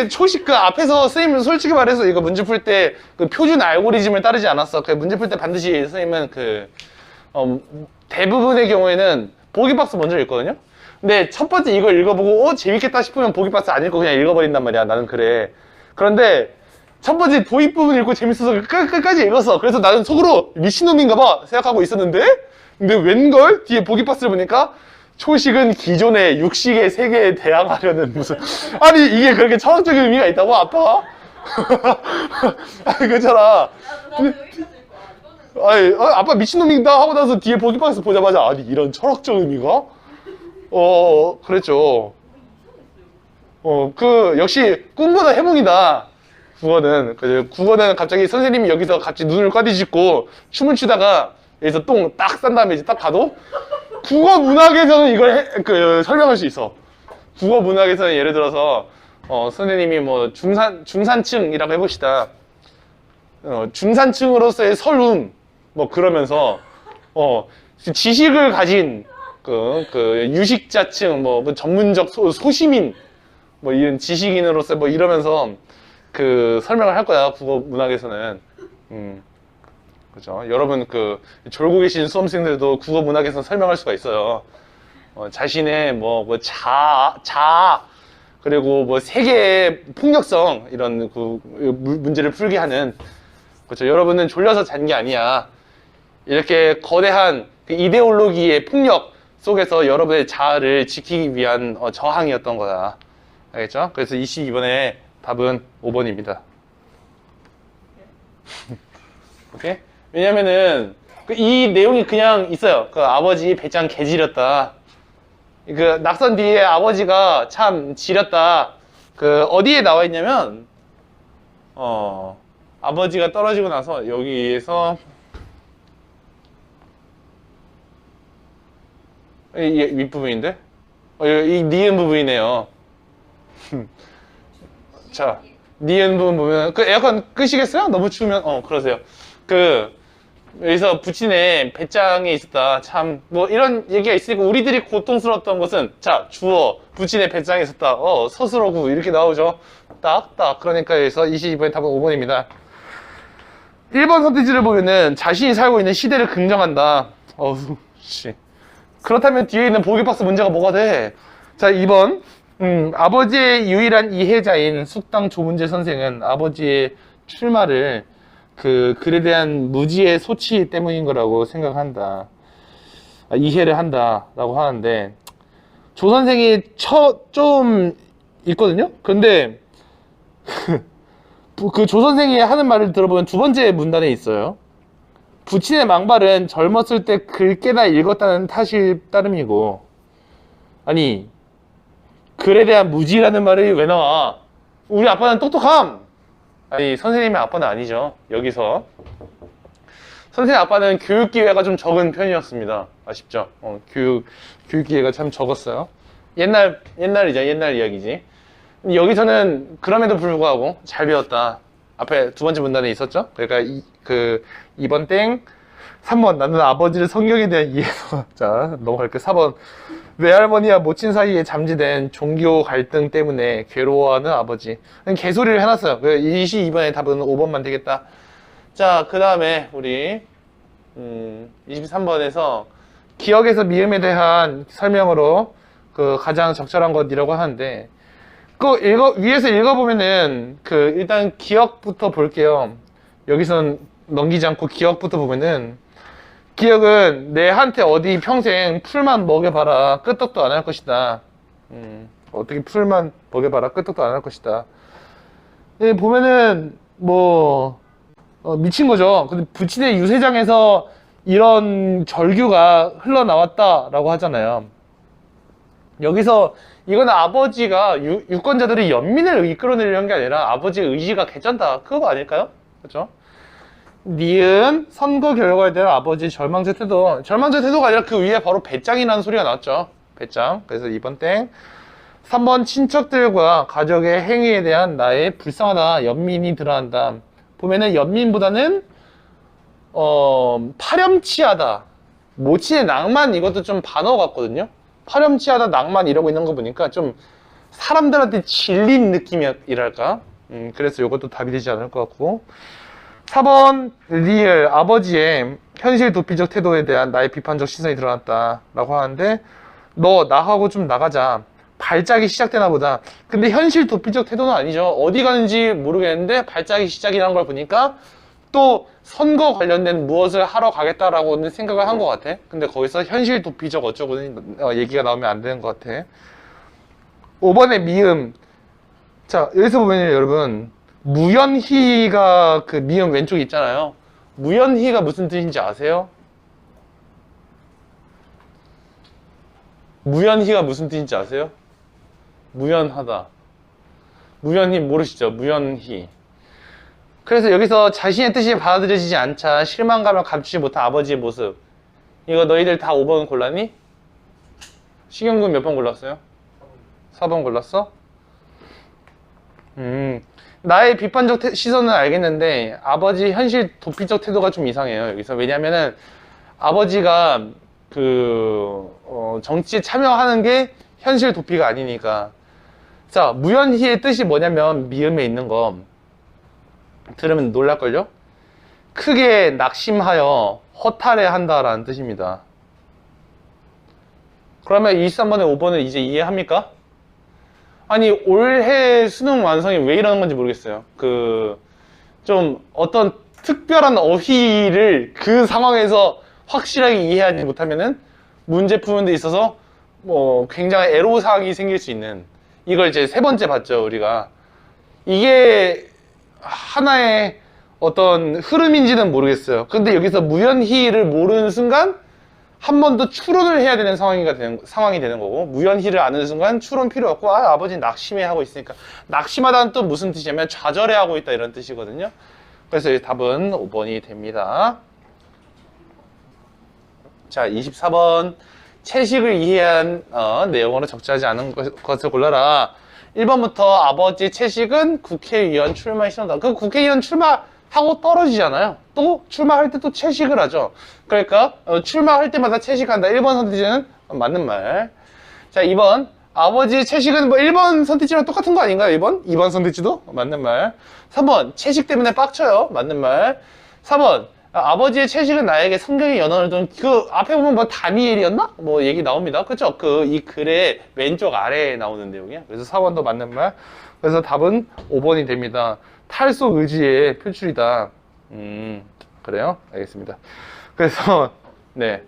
초식 그 앞에서 선생님은 솔직히 말해서 이거 문제 풀 때 그 표준 알고리즘을 따르지 않았어. 그 문제 풀 때 반드시 선생님은 대부분의 경우에는 보기 박스 먼저 읽거든요. 근데 첫 번째 이걸 읽어보고 재밌겠다 싶으면 보기 박스 안 읽고 그냥 읽어버린단 말이야. 나는 그래. 그런데 첫 번째 도입 부분 읽고 재밌어서 끝까지 읽었어. 그래서 나는 속으로 미친놈인가 봐 생각하고 있었는데, 근데 웬걸 뒤에 보기 박스를 보니까 초식은 기존의 육식의 세계에 대항하려는 무슨, 아니 이게 그렇게 철학적인 의미가 있다고 아빠가? 아니 그렇잖아. 아니 아빠 미친놈인가 하고 나서 뒤에 보기 박스 보자마자 아니 이런 철학적 의미가? 그랬죠. 역시 꿈보다 해몽이다. 국어는 갑자기 선생님이 여기서 갑자기 눈을 까디짓고 춤을 추다가 여기서 똥 딱 싼 다음에 이제 딱 봐도 국어 문학에서는 이걸 설명할 수 있어. 국어 문학에서는 예를 들어서 선생님이 뭐 중산층이라고 해봅시다. 중산층으로서의 서름 뭐 그러면서 지식을 가진 유식자층 뭐 전문적 소시민 뭐 이런 지식인으로서 뭐 이러면서 설명을 할 거야. 국어 문학에서는. 그죠. 여러분 졸고 계신 수험생들도 국어 문학에서는 설명할 수가 있어요. 자신의 자아 그리고 뭐 세계의 폭력성 이런 문제를 풀게 하는. 그렇죠. 여러분은 졸려서 잔 게 아니야. 이렇게 거대한 이데올로기의 폭력 속에서 여러분의 자아를 지키기 위한 저항이었던 거다. 알겠죠? 그래서 22번의 답은 5번입니다. 오케이? 왜냐면은 이 내용이 그냥 있어요. 아버지 배짱 개지렸다. 낙선 뒤에 아버지가 참 지렸다. 어디에 나와 있냐면 아버지가 떨어지고 나서 여기에서 이 윗부분인데? 이 니은 부분이네요. 자, 니은 부분 보면 에어컨 끄시겠어요? 너무 추우면 그러세요. 여기서 부친의 배짱에 있었다. 참 뭐 이런 얘기가 있으니까 우리들이 고통스러웠던 것은 자, 주어 부친의 배짱에 있었다. 서술어구 이렇게 나오죠. 딱 그러니까 여기서 22번의 답은 5번입니다. 1번 선택지를 보면은 자신이 살고 있는 시대를 긍정한다. 씨. 그렇다면 뒤에 있는 보기 박스 문제가 뭐가 돼? 자, 2번. 아버지의 유일한 이해자인 숙당 조문재 선생은 아버지의 출마를 글에 대한 무지의 소치 때문인 거라고 생각한다. 이해를 한다라고 하는데, 조 선생이 좀 있거든요? 그런데, 조 선생이 하는 말을 들어보면 두 번째 문단에 있어요. 부친의 망발은 젊었을 때 글 깨나 읽었다는 탓일 따름이고, 아니, 글에 대한 무지라는 말이 왜 나와? 우리 아빠는 똑똑함! 아니, 선생님의 아빠는 아니죠. 여기서. 선생님 아빠는 교육 기회가 좀 적은 편이었습니다. 아쉽죠? 교육 기회가 참 적었어요. 옛날 이야기지. 여기서는 그럼에도 불구하고 잘 배웠다. 앞에 두 번째 문단에 있었죠? 그러니까 2번 땡, 3번 나는 아버지를 성경에 대한 이해로. 자, 넘어갈게요. 4번 외할머니와 모친 사이에 잠재된 종교 갈등 때문에 괴로워하는 아버지. 개소리를 해놨어요. 22번의 답은 5번만 되겠다. 자, 그 다음에 우리 23번에서 기억에서 미음에 대한 설명으로 가장 적절한 것이라고 하는데, 위에서 읽어보면은 일단 기억부터 볼게요. 여기서는 넘기지 않고 기억부터 보면은, 기억은 내한테 어디 평생 풀만 먹여봐라 끄떡도 안 할 것이다. 어떻게 풀만 먹여봐라 끄떡도 안 할 것이다. 보면은 미친 거죠. 근데 부친의 유세장에서 이런 절규가 흘러나왔다라고 하잖아요. 여기서 이거는 아버지가 유권자들이 연민을 이끌어내려는 게 아니라 아버지의 의지가 개쩐다. 그거 아닐까요? 그렇죠? 니은 선거 결과에 대한 아버지의 절망적 태도가 아니라 그 위에 바로 배짱이라는 소리가 나왔죠. 배짱. 그래서 2번 땡. 3번 친척들과 가족의 행위에 대한 나의 불쌍하다, 연민이 드러난다. 보면은 연민보다는 파렴치하다, 모친의 낭만, 이것도 좀 반어 같거든요. 파렴치하다, 낭만 이러고 있는 거 보니까 좀 사람들한테 질린 느낌이랄까? 그래서 이것도 답이 되지 않을 것 같고. 4번 리을 아버지의 현실 도피적 태도에 대한 나의 비판적 시선이 드러났다 라고 하는데, 너 나하고 좀 나가자, 발작이 시작되나 보다. 근데 현실 도피적 태도는 아니죠. 어디 가는지 모르겠는데 발작이 시작이라는 걸 보니까 또 선거 관련된 무엇을 하러 가겠다라고는 생각을 한 것 같아. 근데 거기서 현실 도피적 어쩌고는 얘기가 나오면 안 되는 것 같아. 5번의 미음. 자, 여기서 보면 여러분, 무연희가 그 미음 왼쪽에 있잖아요. 무연희가 무슨 뜻인지 아세요? 무연희가 무슨 뜻인지 아세요? 무연하다. 무연희 모르시죠? 무연희. 그래서 여기서 자신의 뜻이 받아들여지지 않자 실망감을 감추지 못한 아버지의 모습. 이거 너희들 다 5번 골랐니? 식용군 몇 번 골랐어요? 4번 골랐어? 나의 비판적 시선은 알겠는데 아버지 현실 도피적 태도가 좀 이상해요. 여기서. 왜냐면은 아버지가 정치에 참여하는 게 현실 도피가 아니니까. 자, 무연희의 뜻이 뭐냐면 미음에 있는 거 들으면 놀랄걸요? 크게 낙심하여 허탈해한다라는 뜻입니다. 그러면 23번에 5번을 이제 이해합니까? 아니, 올해 수능 완성이 왜 이러는 건지 모르겠어요. 좀 어떤 특별한 어휘를 그 상황에서 확실하게 이해하지 못하면은 문제 푸는 데 있어서 굉장히 애로사항이 생길 수 있는, 이걸 이제 세 번째 봤죠, 우리가. 이게 하나의 어떤 흐름인지는 모르겠어요. 근데 여기서 무연희를 모르는 순간 한 번 더 추론을 해야 되는 상황이 되는 거고, 무연희를 아는 순간 추론 필요 없고, 아버지는 낙심해 하고 있으니까. 낙심하다는 또 무슨 뜻이냐면 좌절해 하고 있다 이런 뜻이거든요. 그래서 이 답은 5번이 됩니다. 자, 24번 채식을 이해한 내용으로 적절하지 않은 것을 골라라. 1번부터 아버지 채식은 국회의원 출마 신호다. 그 국회의원 출마하고 떨어지잖아요. 또 출마할 때 또 채식을 하죠. 그러니까 출마할 때마다 채식한다. 1번 선택지는 맞는 말. 자, 2번 아버지 채식은 1번 선택지랑 똑같은 거 아닌가요? 2번 선택지도 맞는 말. 3번 채식 때문에 빡쳐요. 맞는 말. 4번 아버지의 채식은 나에게 성경의 연언을 둔, 앞에 보면 뭐 다니엘이었나? 뭐 얘기 나옵니다. 그쵸? 이 글의 왼쪽 아래에 나오는 내용이야. 그래서 4번도 맞는 말. 그래서 답은 5번이 됩니다. 탈속 의지의 표출이다. 그래요? 알겠습니다. 그래서, 네.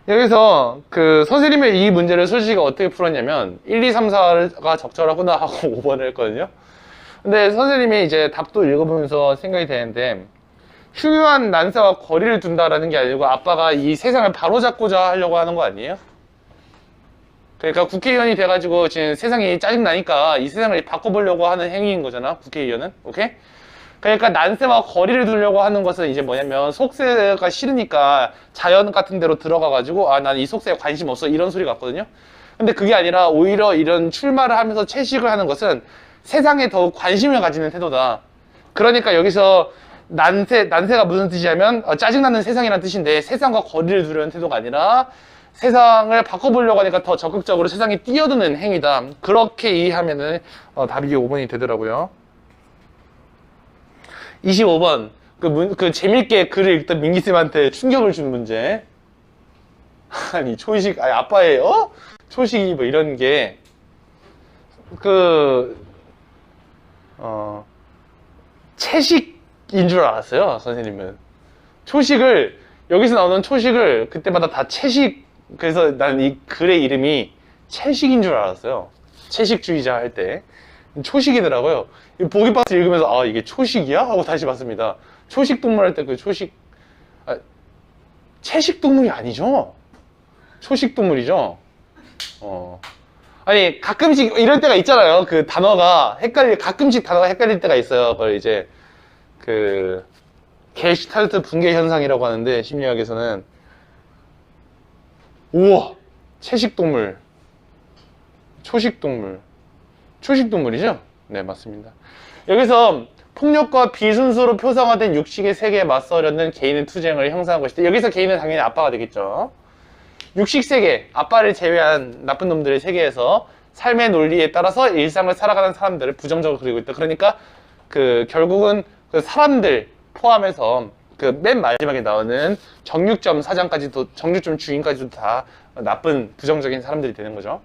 여기서 선생님의 이 문제를 솔직히 어떻게 풀었냐면, 1, 2, 3, 4가 적절하구나 하고 5번을 했거든요. 근데 선생님이 이제 답도 읽어보면서 생각이 되는데, 흉흉한 난세와 거리를 둔다라는 게 아니고 아빠가 이 세상을 바로잡고자 하려고 하는 거 아니에요? 그러니까 국회의원이 돼가지고 지금 세상이 짜증나니까 이 세상을 바꿔보려고 하는 행위인 거잖아, 국회의원은. 오케이? 그러니까 난세와 거리를 두려고 하는 것은 이제 뭐냐면, 속세가 싫으니까 자연 같은 데로 들어가가지고 난 이 속세에 관심 없어 이런 소리 같거든요. 근데 그게 아니라 오히려 이런 출마를 하면서 채식을 하는 것은 세상에 더욱 관심을 가지는 태도다. 그러니까 여기서 난세가 무슨 뜻이냐면 짜증나는 세상이라는 뜻인데, 세상과 거리를 두려는 태도가 아니라 세상을 바꿔보려고 하니까 더 적극적으로 세상에 뛰어드는 행위다. 그렇게 이해하면은 답이 5번이 되더라고요. 25번 재밌게 글을 읽던 민기쌤한테 충격을 준 문제. 아니 아빠의 초식이 뭐 이런 게 채식인 줄 알았어요, 선생님은. 여기서 나오는 초식을 그때마다 다 채식, 그래서 난 이 글의 이름이 채식인 줄 알았어요. 채식주의자 할 때. 초식이더라고요. 보기 박스 읽으면서 이게 초식이야? 하고 다시 봤습니다. 초식 동물 할 때 채식 동물이 아니죠? 초식 동물이죠? 아니, 가끔씩 이럴 때가 있잖아요. 가끔씩 단어가 헷갈릴 때가 있어요. 그걸 이제, 게슈탈트 붕괴 현상이라고 하는데, 심리학에서는. 우와! 채식동물. 초식동물이죠? 네, 맞습니다. 여기서 폭력과 비순수로 표상화된 육식의 세계에 맞서려는 개인의 투쟁을 형성한 것이다. 여기서 개인은 당연히 아빠가 되겠죠. 육식 세계, 아빠를 제외한 나쁜 놈들의 세계에서 삶의 논리에 따라서 일상을 살아가는 사람들을 부정적으로 그리고 있다. 그러니까 그 결국은 그 사람들 포함해서 그 맨 마지막에 나오는 정육점 사장까지도, 정육점 주인까지도 다 나쁜 부정적인 사람들이 되는 거죠.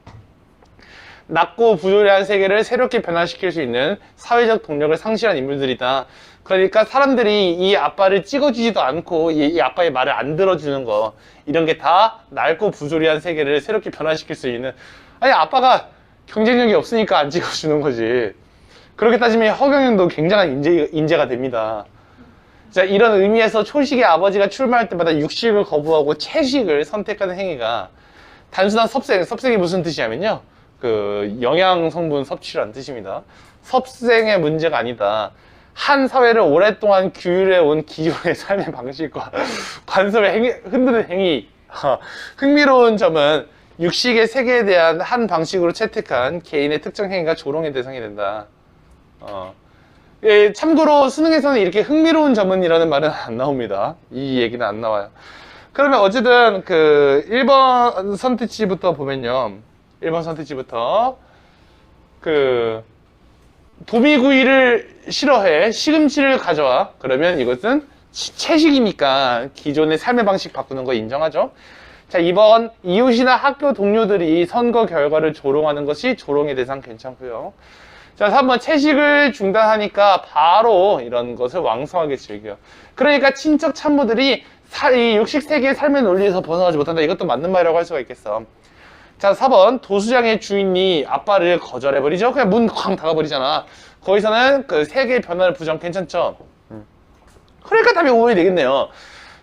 낮고 부조리한 세계를 새롭게 변화시킬 수 있는 사회적 동력을 상실한 인물들이다. 그러니까 사람들이 이 아빠를 찍어주지도 않고 이 아빠의 말을 안 들어주는 거, 이런 게 다 낮고 부조리한 세계를 새롭게 변화시킬 수 있는, 아니 아빠가 경쟁력이 없으니까 안 찍어주는 거지. 그렇게 따지면 허경영도 굉장한 인재가 됩니다. 자, 이런 의미에서 초식의 아버지가 출마할 때마다 육식을 거부하고 채식을 선택하는 행위가 단순한 섭생이 무슨 뜻이냐면요, 그 영양 성분 섭취라는 뜻입니다. 섭생의 문제가 아니다. 한 사회를 오랫동안 규율해 온 기존의 삶의 방식과 관습을 흔드는 행위. 흥미로운 점은 육식의 세계에 대한 한 방식으로 채택한 개인의 특정 행위가 조롱의 대상이 된다. 예, 참고로 수능에서는 이렇게 흥미로운 점은이라는 말은 안 나옵니다. 이 얘기는 안 나와요. 그러면 어쨌든 그 1번 선택지부터 보면요, 1번 선택지부터 그 도미구이를 싫어해 시금치를 가져와. 그러면 이것은 채식이니까 기존의 삶의 방식 바꾸는 거 인정하죠. 자, 2번 이웃이나 학교 동료들이 선거 결과를 조롱하는 것이 조롱의 대상 괜찮고요. 자, 3번 채식을 중단하니까 바로 이런 것을 왕성하게 즐겨. 그러니까 친척 참모들이 이 육식 세계의 삶의 논리에서 벗어나지 못한다. 이것도 맞는 말이라고 할 수가 있겠어. 자, 4번 도수장의 주인이 아빠를 거절해버리죠. 그냥 문 쾅 닫아버리잖아. 거기서는 그 세계의 변화를 부정. 괜찮죠? 그러니까 답이 5번이 되겠네요.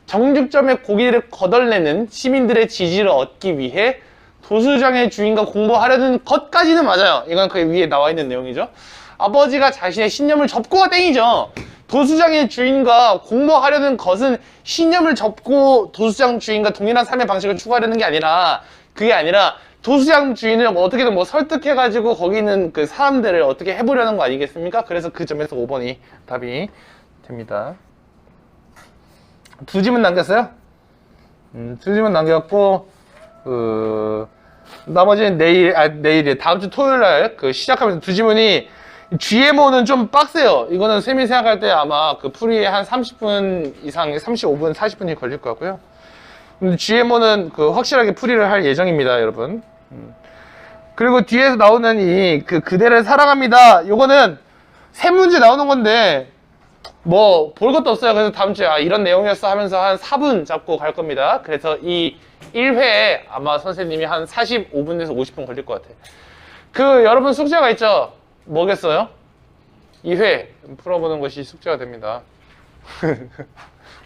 정육점의 고기를 거덜내는 시민들의 지지를 얻기 위해 도수장의 주인과 공부하려는 것까지는 맞아요. 이건 그 위에 나와 있는 내용이죠. 아버지가 자신의 신념을 접고가 땡이죠. 도수장의 주인과 공부하려는 것은 신념을 접고 도수장 주인과 동일한 삶의 방식을 추구하려는 게 아니라, 그게 아니라 도수장 주인을 어떻게든 뭐 설득해가지고 거기 있는 그 사람들을 어떻게 해보려는 거 아니겠습니까? 그래서 그 점에서 5번이 답이 됩니다. 두 지문 남겼어요? 두 지문 남겼고, 나머지는 내일에 다음 주 토요일 날 그 시작하면서 두 지문이, GMO는 좀 빡세요. 이거는 쌤이 생각할 때 아마 그 풀이에 한 30분 이상, 35분, 40분이 걸릴 것 같고요. 근데 GMO는 그 확실하게 풀이를 할 예정입니다, 여러분. 그리고 뒤에서 나오는 그대를 사랑합니다. 요거는 세 문제 나오는 건데, 뭐, 볼 것도 없어요. 그래서 다음 주에, 이런 내용이었어 하면서 한 4분 잡고 갈 겁니다. 그래서 이 1회에 아마 선생님이 한 45분에서 50분 걸릴 것 같아요. 그, 여러분 숙제가 있죠? 뭐겠어요? 2회 풀어보는 것이 숙제가 됩니다.